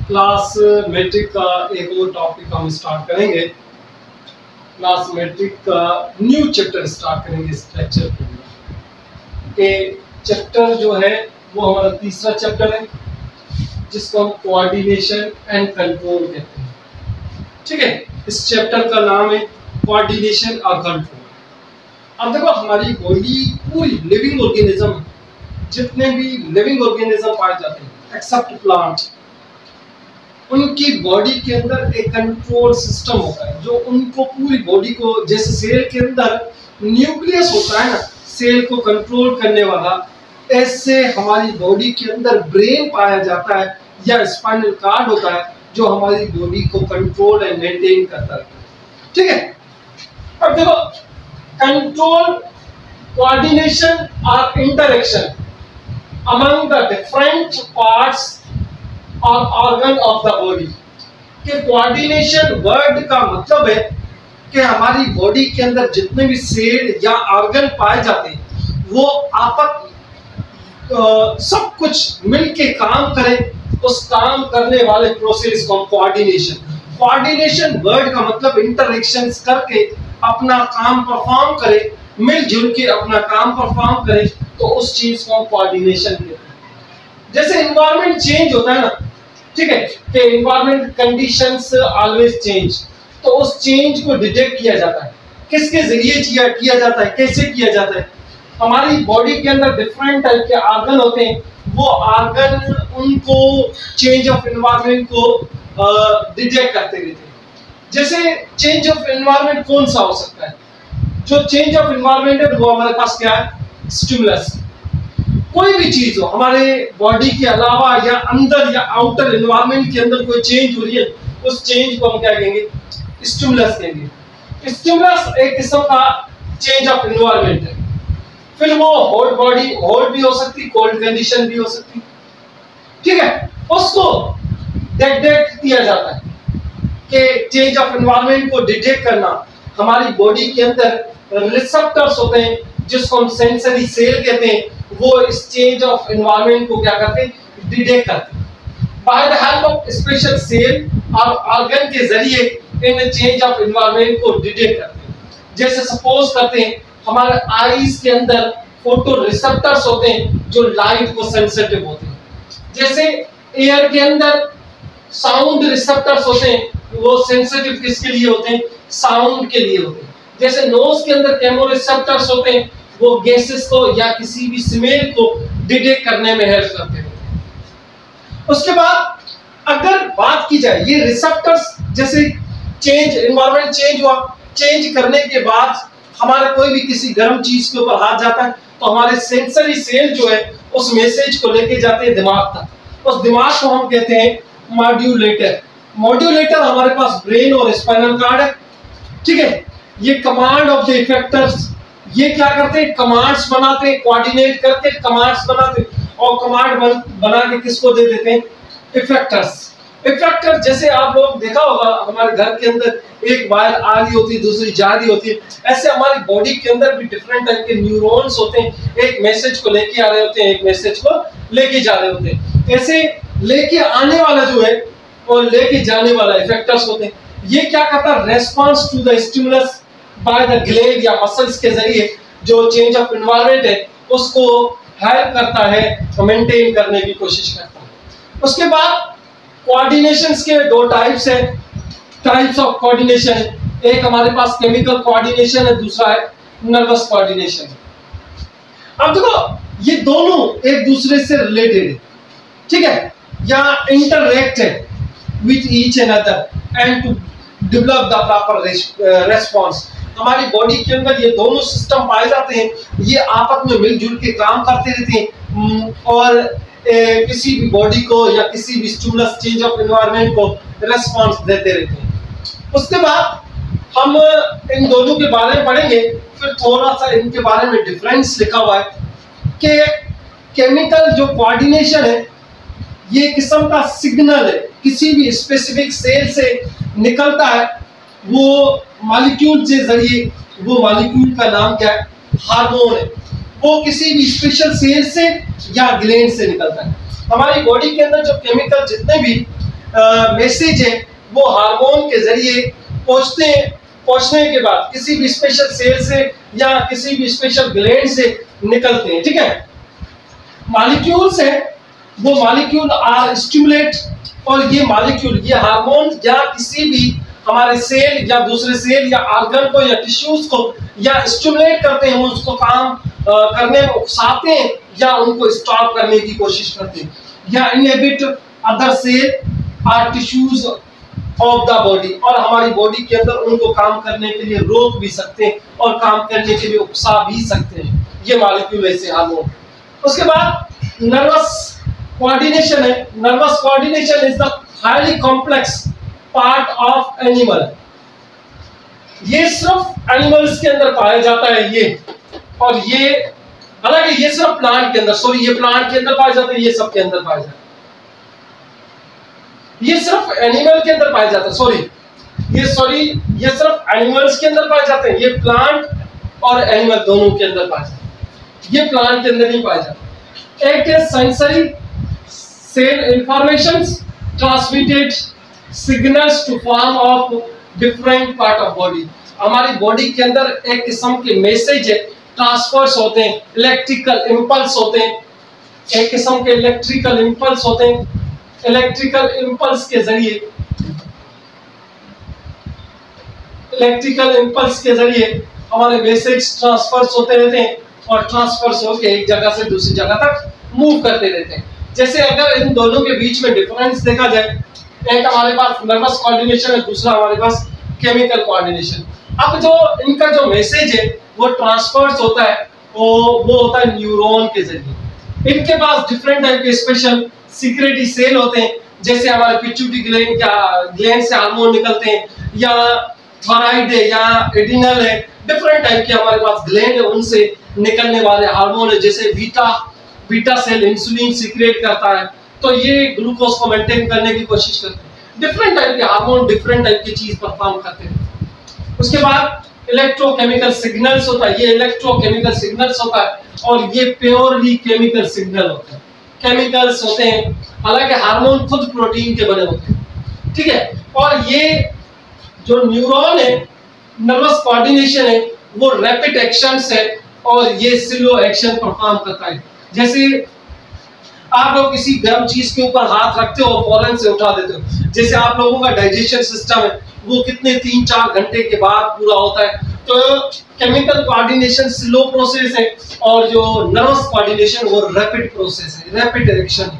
Class matric का एक और टॉपिक हम स्टार्ट करेंगे। क्लास मैट्रिक का न्यू चैप्टर स्टार्ट करेंगे इस लेक्चर के अंदर। ये चैप्टर जो है वो हमारा तीसरा चैप्टर है, जिसको हम कोऑर्डिनेशन एंड कंट्रोल कहते हैं। ठीक है, इस चैप्टर का नाम है कोऑर्डिनेशन और कंट्रोल। अब देखो, हमारी बॉडी पूरी लिविंग ऑर्गेनिज्म, जितने भी लिविंग ऑर्गेनिज्म पाए जाते हैं एक्सेप्ट प्लांट, उनकी बॉडी के अंदर एक कंट्रोल सिस्टम होता है जो उनको पूरी बॉडी को, जैसे सेल के अंदर न्यूक्लियस होता है ना, सेल को कंट्रोल करने वाला, ऐसे हमारी बॉडी के अंदर ब्रेन पाया जाता है या स्पाइनल कार्ड होता है जो हमारी बॉडी को कंट्रोल एंड मेंटेन करता है। ठीक है, अब देखो, कंट्रोल, कोऑर्डिनेशन और interaction among the different parts or organ of the body। के कोऑर्डिनेशन वर्ड का मतलब है कि हमारी बॉडी के अंदर जितने भी सेल या ऑर्गन पाए जाते हैं वो आपस सब कुछ मिलके काम करें, उस काम करने वाले प्रोसेस को कोऑर्डिनेशन वर्ड का मतलब इंटरेक्शंस करके अपना काम परफॉर्म करे, मिलजुल के अपना काम परफॉर्म करे, तो उस चीज को हम कोऑर्डिनेशन कहते हैं। जैसे एनवायरनमेंट चेंज होता है ना, ठीक है, कि एनवायरनमेंट कंडीशंस ऑलवेज चेंज, तो उस चेंज को डिटेक्ट किया जाता है। किसके जरिए किया जाता है, कैसे किया जाता है? हमारी बॉडी के अंदर डिफरेंट टाइप के ऑर्गन होते हैं, वो ऑर्गन उनको चेंज ऑफ एनवायरनमेंट को डिटेक्ट करते रहते हैं। जैसे चेंज ऑफ एनवायरनमेंट कौन सा हो सकता है? जो चेंज ऑफ एनवायरनमेंट है वो हमारे पास क्या है? स्टिमुलस। कोई भी चीज हो हमारे बॉडी के अलावा या अंदर या आउटर एनवायरनमेंट के अंदर कोई चेंज हो रही है, उस चेंज को हम क्या कहेंगे? स्टिमुलस कहेंगे। स्टिमुलस एक किस्म का चेंज ऑफ एनवायरनमेंट है। फिर वो हॉट बॉडी, हॉट भी हो सकती, कोल्ड कंडीशन भी हो सकती। ठीक है, उसको डिटेक्ट किया जाता है कि चेंज ऑफ एनवायरनमेंट को डिटेक्ट करना। हमारी बॉडी के अंदर रिसेप्टर्स होते हैं जिसको हम सेंसरी सेल कहते हैं, वो इस चेंज ऑफ एनवायरनमेंट को क्या करते हैं? डिटेक्ट करते हैं। By the help of special cell और ऑर्गन के जरिए इन चेंज ऑफ एनवायरनमेंट को डिटेक्ट करते हैं। जैसे सपोज करते हैं हमारे आईज के अंदर फोटो रिसेप्टर्स होते हैं जो लाइट को सेंसिटिव होते हैं। जैसे एयर के अंदर साउंड रिसेप्टर्स होते हैं, वो सेंसिटिव किसके लिए होते हैं? साउंड के लिए होते हैं। जैसे नोज के अंदर केमोरिसेप्टर्स होते हैं, वो गैसेस को या किसी भी स्मेल को डिटेक्ट करने में हेल्प करते हैं। उसके बाद अगर बात की जाए ये रिसेप्टर्स, जैसे चेंज, एनवायरनमेंट चेंज हुआ, चेंज करने के बाद हमारे कोई भी किसी गर्म चीज के ऊपर हाथ जाता है तो हमारे सेंसरी सेल जो है उस मैसेज को लेके जाते हैं दिमाग तक। उस दिमाग को हम कहते हैं मॉड्यूलेटर। मॉड्यूलेटर हमारे पास ब्रेन और स्पाइनल कार्ड है। ठीक है, ये कमांड ऑफ द इफेक्टर्स, ये क्या करते हैं? कमांड्स बनाते हैं, कोऑर्डिनेट करके कमांड्स बनाते हैं, और कमांड बना के किसको दे देते हैं? इफेक्टर्स। इफेक्टर जैसे आप लोग देखा होगा हमारे घर के अंदर एक वायर आ रही होती है, दूसरी जा रही होती है, ऐसे हमारी बॉडी के अंदर भी डिफरेंट टाइप के न्यूरॉन्स होते हैं, एक मैसेज को लेके आ रहे होते हैं, एक मैसेज को लेके जा रहे होते हैं। ऐसे लेके आने वाला जो है और लेके जाने वाला इफेक्टर्स होते हैं। ये क्या करता है? Response to the stimulus by the gland या मसल्स के जरिए जो चेंज ऑफ एनवायरनमेंट है उसको हेल्प करता है, मेंटेन करने की कोशिश करता है। उसके बाद कोऑर्डिनेशंस के दो टाइप्स हैं, टाइप्स ऑफ कोऑर्डिनेशन। एक हमारे पास केमिकल कोऑर्डिनेशन है, दूसरा है नर्वस कोऑर्डिनेशन। अब देखो, ये दोनों एक दूसरे से रिलेटेड है, ठीक है, या इंटरएक्ट है with each another and to develop the proper response. हमारी बॉडी के अंदर ये दोनों सिस्टम पाए जाते हैं, ये आपस में मिलजुल के काम करते रहते हैं और किसी भी बॉडी को या किसी भी स्टिमुलस चेंज ऑफ एनवायरनमेंट को रिस्पांस देते रहते हैं। उसके बाद हम इन दोनों के बारे में पढ़ेंगे, फिर थोड़ा सा इनके बारे में डिफरेंस लिखा हुआ है कि केमिकल जो कोऑर्डिनेशन है ये किस्म का सिग्नल है, किसी भी स्पेसिफिक सेल से निकलता है, वो मॉलिक्यूल के जरिए, वो मॉलिक्यूल का नाम क्या है? हार्मोन है। वो किसी भी स्पेशल सेल से या ग्लैंड से निकलता है। हमारी बॉडी के अंदर जो केमिकल जितने भी मैसेज है वो हार्मोन के जरिए पहुंचने के बाद किसी भी स्पेशल सेल से या किसी भी स्पेशल ग्लैंड से निकलते हैं। ठीक है, मॉलिक्यूल्स है वो मॉलिक्यूल आर स्टिमुलेट, और ये मॉलिक्यूल ये हार्मोन या किसी भी हमारे सेल या दूसरे सेल या ऑर्गन को या टिश्यूज को या स्टिमुलेट करते हैं, उसको काम करने में उकसाते हैं या उनको स्टॉप करने की कोशिश करते हैं, या इनहिबिट अदर सेल और टिश्यूज ऑफ द बॉडी, और हमारी बॉडी के अंदर उनको काम करने के लिए रोक भी सकते हैं और काम करने के लिए उकसा भी सकते हैं, ये मॉलिक्यूल ऐसे हार्मोन। उसके बाद नर्वस कोऑर्डिनेशन है। Nervous coordination is the highly complex part of animal. ये सिर्फ एनिमल्स के अंदर पाया जाता है ये, और ये हालांकि ये सिर्फ प्लांट के अंदर, सॉरी ये प्लांट के अंदर पाया जाता है, ये सब के अंदर पाया जाता है, ये सिर्फ एनिमल के अंदर पाया जाता है, ये सिर्फ एनिमल्स के अंदर पाए जाते हैं, ये प्लांट और एनिमल दोनों के अंदर पाया जाता है, ये प्लांट के अंदर नहीं पाया जाता। एक है sensory cell informations transmitted signals to form of different part of body. हमारी बॉडी के अंदर एक किस्म के मैसेज है, ट्रांसफर्स होते हैं, इलेक्ट्रिकल इंपल्स होते हैं, एक किस्म के इलेक्ट्रिकल इंपल्स होते हैं, इलेक्ट्रिकल इंपल्स के जरिए हमारे मैसेज ट्रांसफर्स होते रहते हैं और ट्रांसफर्स होकर एक जगह से दूसरी जगह तक मूव करते रहते हैं। जैसे अगर इन दोनों के बीच में डिफरेंस देखा जाए, एक हमारे पास नर्वस कोऑर्डिनेशन है, दूसरा हमारे पास केमिकल कोऑर्डिनेशन। अब जो इनका जो मैसेज है वो ट्रांसफर्स होता है, वो होता है न्यूरॉन के जरिए। इनके पास डिफरेंट टाइप के स्पेशल सीक्रेटरी सेल होते हैं, जैसे हमारे पिट्यूटरी ग्लैंड से हार्मोन निकलते हैं, या थायराइड है या एड्रिनल है, डिफरेंट टाइप के हमारे पास ग्लैंड है, उनसे निकलने वाले हार्मोन है, जैसे बीटा सेल इंसुलिन सीक्रेट करता है, तो ये ग्लूकोज को मेंटेन करने की कोशिश करते हैं। डिफरेंट टाइप के हार्मोन डिफरेंट टाइप की चीज परफॉर्म करते हैं। उसके बाद इलेक्ट्रोकेमिकल सिग्नल्स होता है, ये इलेक्ट्रोकेमिकल सिग्नल्स होता है और ये प्योरली केमिकल सिग्नल होते हैं, केमिकल्स होते हैं, हालांकि हार्मोन खुद प्रोटीन के बने होते हैं। ठीक है, और ये जो न्यूरॉन है, नर्वस कोऑर्डिनेशन है, वो रैपिड एक्शंस है और ये स्लो एक्शन परफॉर्म करता है। जैसे आप लोग किसी गर्म चीज के ऊपर हाथ रखते हो और फौरन से उठा देते हो, जैसे आप लोगों का डाइजेशन सिस्टम है वो कितने 3-4 घंटे के बाद पूरा होता है, तो केमिकल कोऑर्डिनेशन स्लो प्रोसेस है और जो नर्वस कोऑर्डिनेशन वो रैपिड प्रोसेस है, रैपिड एक्शन।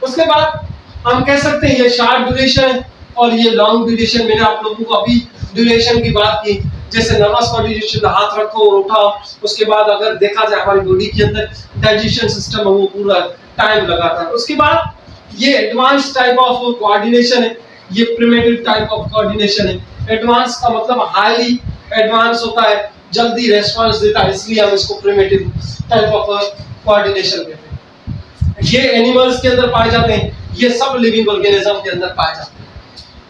उसके बाद हम कह सकते हैं ये शॉर्ट ड्यूरेशन है और ये लॉन्ग ड्यूरेशन। मैंने आप लोगों को अभी ड्यूरेशन की बात की, जैसे नर्वस कोऑर्डिनेशन हाथ रखो और उठाओ, उसके बाद अगर देखा जाए हमारी बॉडी के अंदर डाइजेशन सिस्टम है वो पूरा टाइम लगाता है। उसके बाद ये एडवांस टाइप ऑफ कोऑर्डिनेशन है, ये प्रिमिटिव टाइप ऑफ कोऑर्डिनेशन है। एडवांस का मतलब हाईली एडवांस होता है, जल्दी रेस्पॉन्स देता है, इसलिए हम इसको प्रिमिटिव टाइप ऑफ कोऑर्डिनेशन कहते हैं। ये एनिमल्स के अंदर पाए जाते हैं, ये सब लिविंग ऑर्गेनिज्म के अंदर पाए जाते हैं।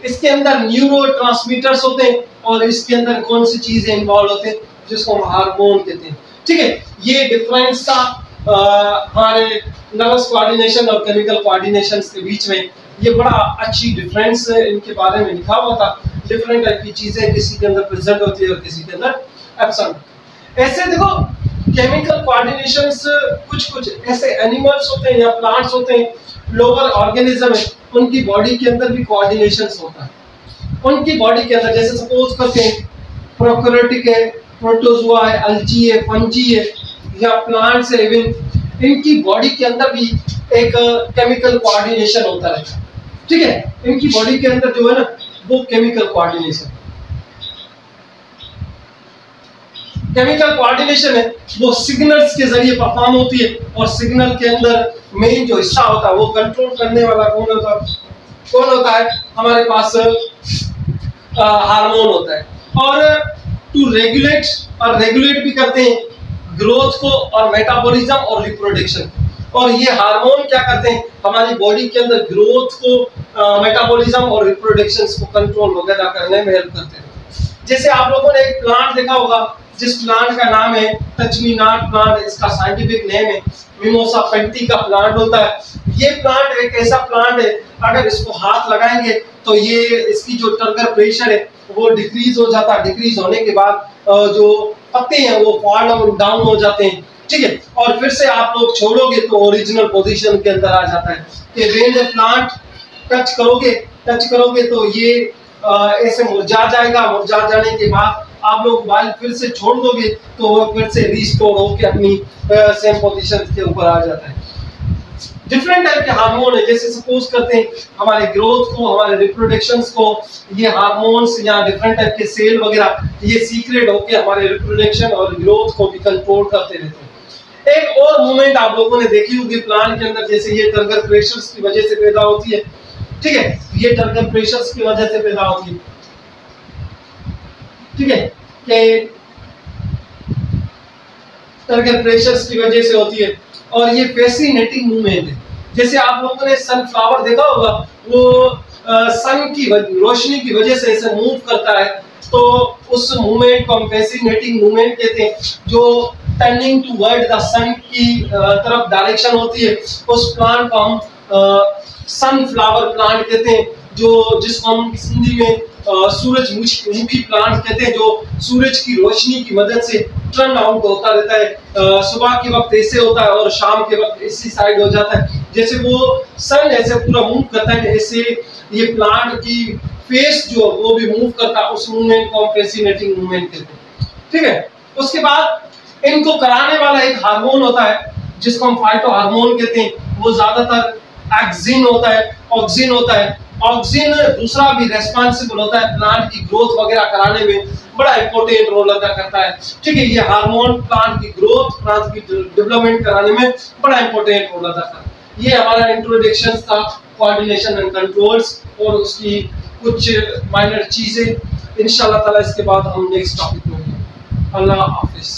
इसके अंदर न्यूरोट्रांसमीटर्स होते हैं और इसके अंदर कौन सी चीजें इन्वॉल्व होते हैं, जिसको हम हार्मोन कहते हैं। ठीक है, ये डिफरेंस था हमारे नर्वस कोऑर्डिनेशन और केमिकल कोऑर्डिनेशन के बीच में। ये बड़ा अच्छी डिफरेंस है, इनके बारे में लिखा हुआ था। डिफरेंट टाइप की चीजें किसी के अंदर प्रेजेंट होती है और किसी के अंदर एब्सेंट। ऐसे देखो केमिकल कोऑर्डिनेशंस कुछ ऐसे एनिमल्स होते हैं या प्लांट्स होते हैं, लोअर ऑर्गेनिज्म है, उनकी बॉडी के अंदर भी कोऑर्डिनेशंस होता है। उनकी बॉडी के अंदर जैसे सपोज करते हैं प्रोकैरियोटिक है, प्रोटोजोआ है, अल्गी है, फंजी है या प्लांट्स है, इवन इनकी बॉडी के अंदर भी एक केमिकल कोऑर्डिनेशन होता रहता है। ठीक है, इनकी बॉडी के अंदर जो है ना वो केमिकल कोऑर्डिनेशन है वो सिग्नल्स के जरिए परफॉर्म होती है, और सिग्नल के अंदर मेन जो हिस्सा होता है वो कंट्रोल करने वाला कौन होता है हमारे पास हार्मोन होता है, और टू रेगुलेट भी करते हैं ग्रोथ को और मेटाबॉलिज्म और रिप्रोडक्शन। और ये हार्मोन क्या करते हैं हमारी बॉडी के अंदर ग्रोथ को, मेटाबॉलिज्म और रिप्रोडक्शन को कंट्रोल वगैरह करने में हेल्प करते हैं। जैसे आप लोगों ने एक प्लांट देखा होगा जिस प्लांट का नाम है टच मी नॉट प्लांट, इसका साइंटिफिक नेम है मिमोसा पेंटी का प्लांट होता है। ये प्लांट एक ऐसा प्लांट है, अगर इसको हाथ लगाएंगे तो ये इसकी जो टर्गर प्रेशर है वो डिक्रीज हो जाता है। डिक्रीज होने के बाद जो पत्ते हैं वो फॉल डाउन हो जाते हैं, ठीक है। और फिर से आप लोग छोड़ोगे तो ओरिजिनल पोजीशन के अंदर आ जाता है। कि व्हेन द प्लांट टच करोगे तो ये ऐसे मुरझा जाएगा। मुरझा जाने के बाद आप लोग मोबाइल फिर से छोड़ दोगे तो वो फिर से रिस्टोर होकर अपनी सेम पोजीशन के ऊपर आ जाता है। डिफरेंट टाइप के हार्मोन है, जैसे सपोज करते हैं हमारे ग्रोथ को, हमारे रिप्रोडक्शंस को, ये हार्मोन्स या डिफरेंट टाइप के सेल वगैरह ये सीक्रेट होके हमारे रिप्रोडक्शन और ग्रोथ को भी कंट्रोल करते रहते हैं। एक और मूवमेंट आप लोगों ने देखी होगी प्लांट के अंदर, जैसे ये टर्गर प्रेशर्स की वजह से पैदा होती है, ठीक है। ये टर्गर प्रेशर्स की वजह से पैदा होती है, ठीक है, कि टर्गर प्रेशर्स की वजह से होती है। और ये फैसिनेटिंग मूवमेंट है। जैसे आप लोगों ने सनफ्लावर देखा होगा, वो सन की रोशनी की वजह से ऐसे मूव करता है, तो उस मूवमेंट को हम फैसिनेटिंग मूवमेंट कहते हैं। जो टर्निंग टुवर्ड द सन की तरफ डायरेक्शन होती है, उस प्लांट को हम सनफ्लावर प्लांट कहते हैं। जो जिसको हम हिंदी में सूरजमुखी प्लांट कहते हैं, जो सूरज की रोशनी की मदद से टर्न आउट होता रहता है। सुबह के वक्त ऐसे होता है और शाम के वक्त इसी साइड हो जाता है। जैसे वो सन ऐसे पूरा मूव करता है, ऐसे ये प्लांट की फेस जो वो भी मूव करता है। उस मूवमेंट को हम फैसिनेटिंग मूवमेंट कहते हैं, ठीक है। उसके बाद इनको कराने वाला एक हार्मोन होता है जिसको हम फाइटो हार्मोन कहते हैं। वो ज्यादातर ऑक्सिन होता है, ऑक्सिन होता है। ऑक्सिन दूसरा भी रेस्पॉन्सिबल होता है प्लांट की ग्रोथ वगैरह कराने में, बड़ा इंपॉर्टेंट रोल अदा करता है, ठीक है। ये हार्मोन प्लांट की ग्रोथ, प्लांट की डेवलपमेंट कराने में बड़ा इंपॉर्टेंट रोल अदा करता है। ये हमारा इंट्रोडक्शन था कोऑर्डिनेशन एंड कंट्रोल्स और उसकी कुछ माइनर चीजें। इंशाल्लाह ताला इसके बाद हम नेक्स्ट टॉपिक में। अल्लाह हाफिज।